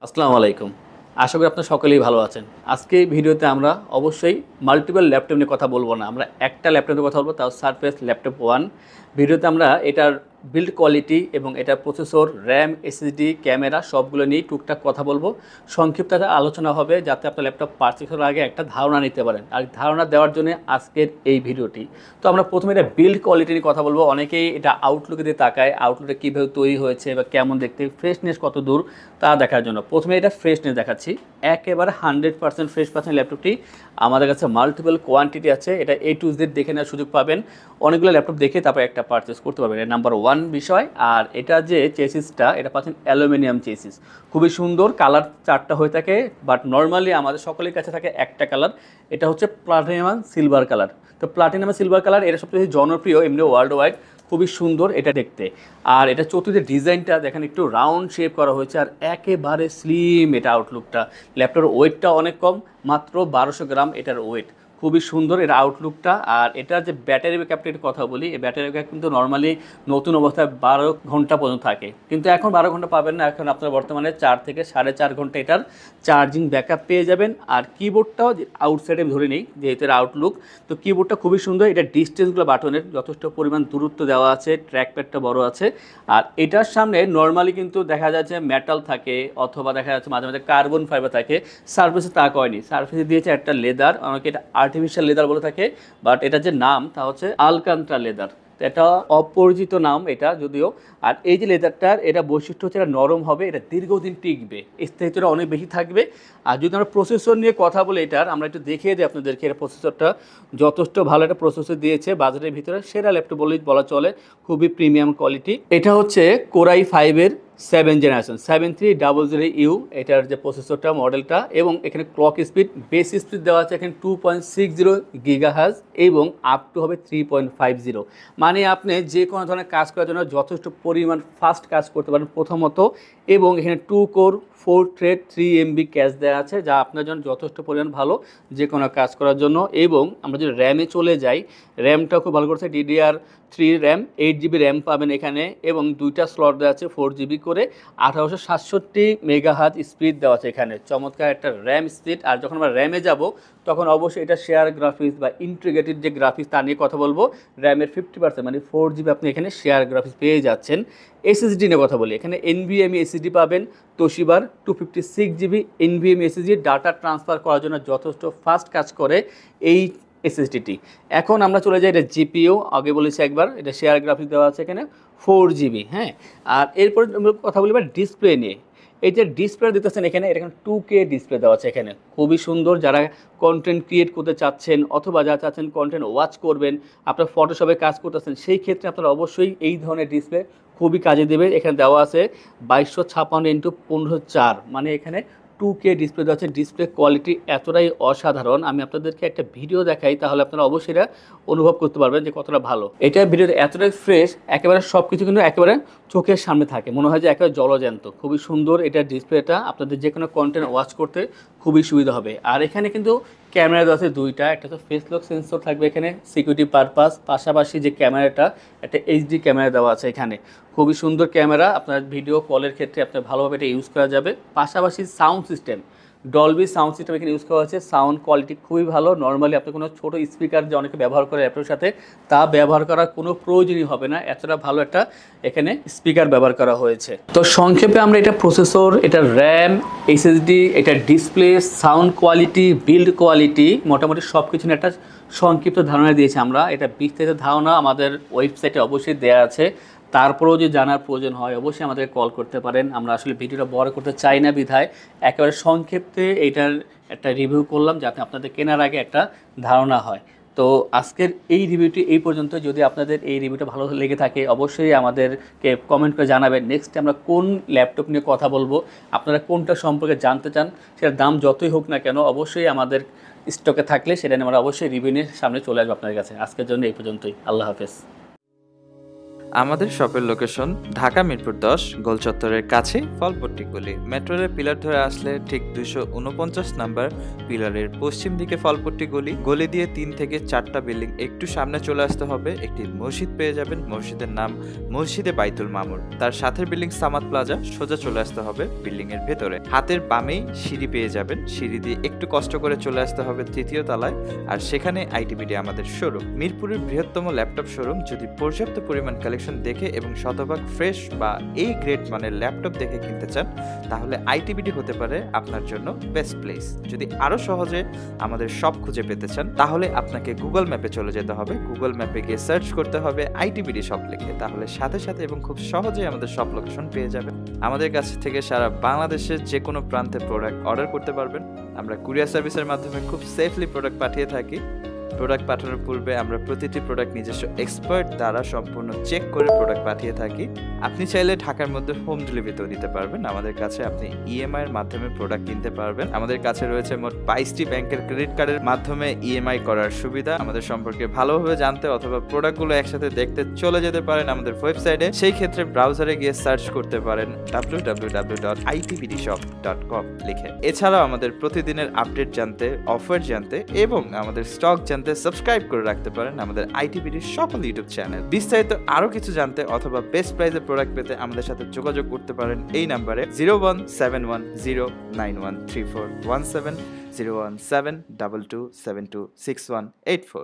আসসালামু আলাইকুম। আশা করি আপনারা সকলেই ভালো আছেন। আজকে এই ভিডিওতে আমরা অবশ্যই মাল্টিপল ল্যাপটপ নিয়ে কথা বলবো না। আমরা একটা ল্যাপটপ নিয়ে কথা বলবো, তাও সারফেস ল্যাপটপ 1। ভিডিওতে আমরা এটার বিল্ড কোয়ালিটি এবং এটার প্রসেসর, র্যাম, এসএসডি, ক্যামেরা সবগুলো নিয়েই টুকটাক কথা বলবো। সংক্ষিপ্ত একটা আলোচনা হবে যাতে আপনার ল্যাপটপ পারচেজ করার আগে একটা ধারণা নিতে পারেন। আর ধারণা দেওয়ার জন্য আজকের এই ভিডিওটি। তো আমরা প্রথমে এটা বিল্ড কোয়ালিটি নিয়ে কথা বলবো। অনেকেই এটা আউটলুকে দিয়ে তাকায়, আউটলুকে কীভাবে তৈরি হয়েছে বা কেমন দেখতে, ফ্রেশনেস কত দূর তা দেখার জন্য প্রথমে এটা ফ্রেশনেস দেখাচ্ছি। একেবারে 100% ফ্রেশ পাচ্ছেন ল্যাপটপটি। আমাদের কাছে মাল্টিপল কোয়ান্টিটি আছে, এটা A to Z দেখে নেওয়ার সুযোগ পাবেন। অনেকগুলো ল্যাপটপ দেখে তারপর একটা পারচেস করতে পারবেন, এটা নাম্বার 1 বিষয়। আর এটা যে চেসিসটা, এটা পাচ্ছেন অ্যালুমিনিয়াম চেসিস, খুবই সুন্দর। কালার 4টা হয়ে থাকে, বাট নর্মালি আমাদের সকলের কাছে থাকে একটা কালার, এটা হচ্ছে প্লাটিনাম সিলভার কালার। তো প্লাটিনাম সিলভার কালার এটা সবচেয়ে জনপ্রিয় এমনি ওয়ার্ল্ড ওয়াইড, খুবই সুন্দর এটা দেখতে। আর এটা চতুর্থ ডিজাইনটা দেখেন, একটু রাউন্ড শেপ করা হয়েছে আর একেবারে স্লিম এটা আউটলুকটা। ল্যাপটপের ওয়েটটা অনেক কম, মাত্র 1200 গ্রাম এটার ওয়েট, খুবই সুন্দর এর আউটলুকটা। আর এটার যে ব্যাটারি ব্যাকআপটা কথা বলি, এই ব্যাটারি ব্যাকআপ কিন্তু নর্মালি নতুন অবস্থায় 12 ঘন্টা পর্যন্ত থাকে, কিন্তু এখন 12 ঘন্টা পাবেন না। এখন আপনার বর্তমানে 4 থেকে 4.5 ঘন্টা এটার চার্জিং ব্যাকআপ পেয়ে যাবেন। আর কিবোর্ডটাও আউটসাইডে ধরে নেই যেহেতু এর আউটলুক, তো কিবোর্ডটা খুবই সুন্দর। এটা ডিস্টেন্সগুলো বাটনের যথেষ্ট পরিমাণ দূরত্ব দেওয়া আছে, ট্র্যাকপ্যাডটা বড় আছে। আর এটার সামনে নর্মালি কিন্তু দেখা যাচ্ছে মেটাল থাকে, অথবা দেখা যাচ্ছে মাঝে মাঝে কার্বন ফাইবার থাকে। সারফেসে তা করেনি, সারফেসে দিয়েছে একটা লেদার, অনেকে এটা আর্টিফিশিয়াল লেদার বলে থাকে, বাট এটা যে নাম তা হচ্ছে আলকান্ট্রা লেদার। এটা অপরিচিত নাম এটা যদিও। আর এই যে লেদারটার এটা বৈশিষ্ট্য হচ্ছে এটা নরম হবে, এটা দীর্ঘদিন টিকবে, স্থায়িত্বটা অনেক বেশি থাকবে। আর যদি আমরা প্রসেসর নিয়ে কথা বলি, এটার আমরা একটু দেখিয়ে দিই আপনাদেরকে। এটা প্রসেসরটা যথেষ্ট ভালো একটা প্রসেসর দিয়েছে, বাজারের ভিতরে সেরা ল্যাপটপ বলেই বলা চলে, খুবই প্রিমিয়াম কোয়ালিটি। এটা হচ্ছে কোরাই 5-এর 7 জেনারেশন 7300U এটার যে প্রসেসরটা মডেলটা। এবং এখানে ক্লক স্পিড, বেস স্পিড দেওয়া আছে এখানে 2.60 গিগাহার্জ এবং আপ টু হবে 3.50। মানে আপনি যে কোনো ধরনের কাজ করার জন্য যথেষ্ট পরিমাণ ফাস্ট কাজ করতে পারেন প্রথমত। এবং এখানে 2 কোর 4 থ্রেড 3 MB ক্যাশ দেওয়া আছে, যা আপনার জন্য যথেষ্ট পরিমাণ ভালো যে কোনো কাজ করার জন্য। এবং আমরা যদি র্যামে চলে যাই, র্যামটাও খুব ভালো করছে, DDR3 র্যাম, 8GB র্যাম পাবেন এখানে। এবং 2টা স্লট দেওয়া আছে 4GB করে, 1867 মেগাহার্জ স্পিড দেওয়া আছে এখানে, চমৎকার একটা র্যাম স্পিড। আর যখন আমরা র্যামে যাব তখন অবশ্যই এটা শেয়ার গ্রাফিক্স বা ইন্টিগ্রেটেড যে গ্রাফিক্স তা নিয়ে কথা বলবো। র্যামের 50% মানে 4GB আপনি এখানে শেয়ার গ্রাফিক্স পেয়ে যাচ্ছেন। এসএসডি নিয়ে কথা বলি, এখানে NVMe এসএসডি পাবেন তোশিবার 256GB NVMe SSD, data transfer করার জন্য যথেষ্ট ফাস্ট কাজ করে এই এসএসডিটি। এখন আমরা চলে যাই এটা জিপিইউ, আগে বলেছি একবার, এটা শেয়ার গ্রাফিক্স দেওয়া আছে এখানে 4GB। হ্যাঁ, আর এরপরে কথা বলি এবার ডিসপ্লে নিয়ে। এই যে ডিসপ্লে দিতেছেন এখানে, এটা 2K ডিসপ্লে দেওয়া আছে এখানে, খুবই সুন্দর। যারা কন্টেন্ট ক্রিয়েট করতে চাচ্ছেন অথবা যারা চাচ্ছেন কন্টেন্ট ওয়াচ করবেন, আপনার ফটোশপে কাজ করতেছেন, সেই ক্ষেত্রে আপনারা অবশ্যই এই ধরনের ডিসপ্লে খুবই কাজে দেবে। এখানে দেওয়া আছে 2256x1504, মানে এখানে 2K ডিসপ্লে দেওয়া আছে। ডিসপ্লে কোয়ালিটি এতটাই অসাধারণ, আমি আপনাদেরকে একটা ভিডিও দেখাই, তাহলে আপনারা অবশ্যই এটা অনুভব করতে পারবেন যে কতটা ভালো। এটা ভিডিওটা এতটাই ফ্রেশ, একেবারে সব কিছু কিন্তু একেবারে চোখের সামনে থাকে, মনে হয় যে একেবারে জলজ্যান্ত, খুবই সুন্দর। এটা ডিসপ্লেটা আপনাদের যে কোনো কন্টেন্ট ওয়াচ করতে খুবই সুবিধা হবে। আর এখানে কিন্তু ক্যামেরা দেওয়া আছে 2টা, একটা তো ফেস লক সেন্সর থাকবে এখানে সিকিউরিটি পারপাস, পাশাপাশি যে ক্যামেরাটা একটা এইচডি ক্যামেরা দেওয়া আছে এখানে, খুবই সুন্দর ক্যামেরা। আপনার ভিডিও কলের ক্ষেত্রে আপনার ভালোভাবে এটা ইউজ করা যাবে। পাশাপাশি sound system, Dolby sound system এখানে ইউজ করা হয়েছে, সাউন্ড কোয়ালিটি খুবই ভালো। নর্মালি আপনি কোনো ছোটো স্পিকার যে অনেকে ব্যবহার করে ল্যাপটপের সাথে, তা ব্যবহার করার কোনো প্রয়োজনই হবে না, এতটা ভালো একটা এখানে স্পিকার ব্যবহার করা হয়েছে। তো সংক্ষেপে আমরা এটা প্রসেসর, এটা র্যাম, এসএসডি, এটা display, sound quality, build quality, মোটামুটি সব কিছু নিয়ে একটা সংক্ষিপ্ত ধারণা দিয়েছি আমরা। এটা বিস্তারিত ধারণা আমাদের ওয়েবসাইটে অবশ্যই দেওয়া আছে, তারপরেও যদি জানার প্রয়োজন হয় অবশ্যই আমাদেরকে কল করতে পারেন। আমরা আসলে ভিডিওটা বড় করতে চাই না বিধায় একেবারে সংক্ষেপে এইটার একটা রিভিউ করলাম, যাতে আপনাদের কেনার আগে একটা ধারণা হয়। তো আজকের এই রিভিউটি এই পর্যন্ত। যদি আপনাদের এই রিভিউটা ভালো লেগে থাকে অবশ্যই আমাদেরকে কমেন্ট করে জানাবেন নেক্সট আমরা কোন ল্যাপটপ নিয়ে কথা বলবো, আপনারা কোনটা সম্পর্কে জানতে চান। সেটার দাম যতই হোক না কেন অবশ্যই আমাদের স্টকে থাকলে সেটা নিয়ে আমরা অবশ্যই রিভিউ নিয়ে সামনে চলে আসবো আপনাদের কাছে। আজকের জন্য এই পর্যন্তই, আল্লাহ হাফেজ। আমাদের শপের লোকেশন ঢাকা মিরপুর 10 গোল চত্বরের কাছে ফলপট্টি গলি। মেট্রো রেল পিলার ধরে আসলে ঠিক 249 নাম্বার পিলারের পশ্চিম দিকে ফলপট্টি গলি। গলি দিয়ে 3 থেকে 4টা বিল্ডিং একটু সামনে চলে আসতে হবে, একটি মসজিদ পেয়ে যাবেন। মসজিদের নাম মসজিদে বাইতুল মামুর। তার সাথের বিল্ডিং সামাদ প্লাজা, সোজা চলে আসতে হবে বিল্ডিং এর ভেতরে। হাতের বামেই সিঁড়ি পেয়ে যাবেন, সিঁড়ি দিয়ে একটু কষ্ট করে চলে আসতে হবে 3য় তলায়, আর সেখানে আইটিবিডি আমাদের শোরুম। মিরপুরের বৃহত্তম ল্যাপটপ শোরুম। যদি পর্যাপ্ত পরিমাণ কালেকশন দেখে এবং শতভাগ ফ্রেশ বা এই গ্রেড মানের ল্যাপটপ দেখে কিনতে চান, তাহলে আইটিবিডি হতে পারে আপনার জন্য বেস্ট প্লেস। যদি আরো সহজে আমাদের শপ খুঁজে পেতে চান, তাহলে আপনাকে গুগল ম্যাপে চলে যেতে হবে। গুগল ম্যাপে গিয়ে সার্চ করতে হবে আইটিবিডি শপ লিখে, তাহলে সাথে সাথে এবং খুব সহজেই আমাদের শপ লোকেশন পেয়ে যাবেন। আমাদের কাছ থেকে সারা বাংলাদেশের যে কোনো প্রান্তে প্রোডাক্ট অর্ডার করতে পারবেন। আমরা কুরিয়ার সার্ভিসের মাধ্যমে খুব সেফলি প্রোডাক্ট পাঠিয়ে থাকি। প্রোডাক্ট পাঠানোর পূর্বে আমরা প্রতিটি প্রোডাক্ট নিজস্ব এক্সপার্ট দ্বারা সম্পূর্ণ চেক করে প্রোডাক্ট পাঠিয়ে থাকি। আপনি চাইলে ঢাকার মধ্যে হোম ডেলিভারিতেও নিতে পারবেন। আমাদের কাছে আপনি ইএমআই এর মাধ্যমে প্রোডাক্ট কিনতে পারবেন। আমাদের কাছে রয়েছে মোট 22টি ব্যাংকের ক্রেডিট কার্ডের মাধ্যমে ইএমআই করার সুবিধা। আমাদের সম্পর্কে ভালোভাবে জানতে অথবা প্রোডাক্টগুলো একসাথে দেখতে চলে যেতে পারেন আমাদের ওয়েবসাইটে। সেই ক্ষেত্রে ব্রাউজারে গিয়ে সার্চ করতে পারেন www.itbdshop.com লিখে। এছাড়াও আমাদের প্রতিদিনের আপডেট জানতে, অফার জানতে এবং আমাদের স্টক জানতে সাবস্ক্রাইব করে রাখতে পারেন আমাদের আইটিবিডির সকল ইউটিউব চ্যানেল। বিস্তারিত আরো কিছু জানতে অথবা বেস্ট প্রাইসে প্রোডাক্ট পেতে আমাদের সাথে যোগাযোগ করতে পারেন এই নাম্বারে 01710913417 01722726184।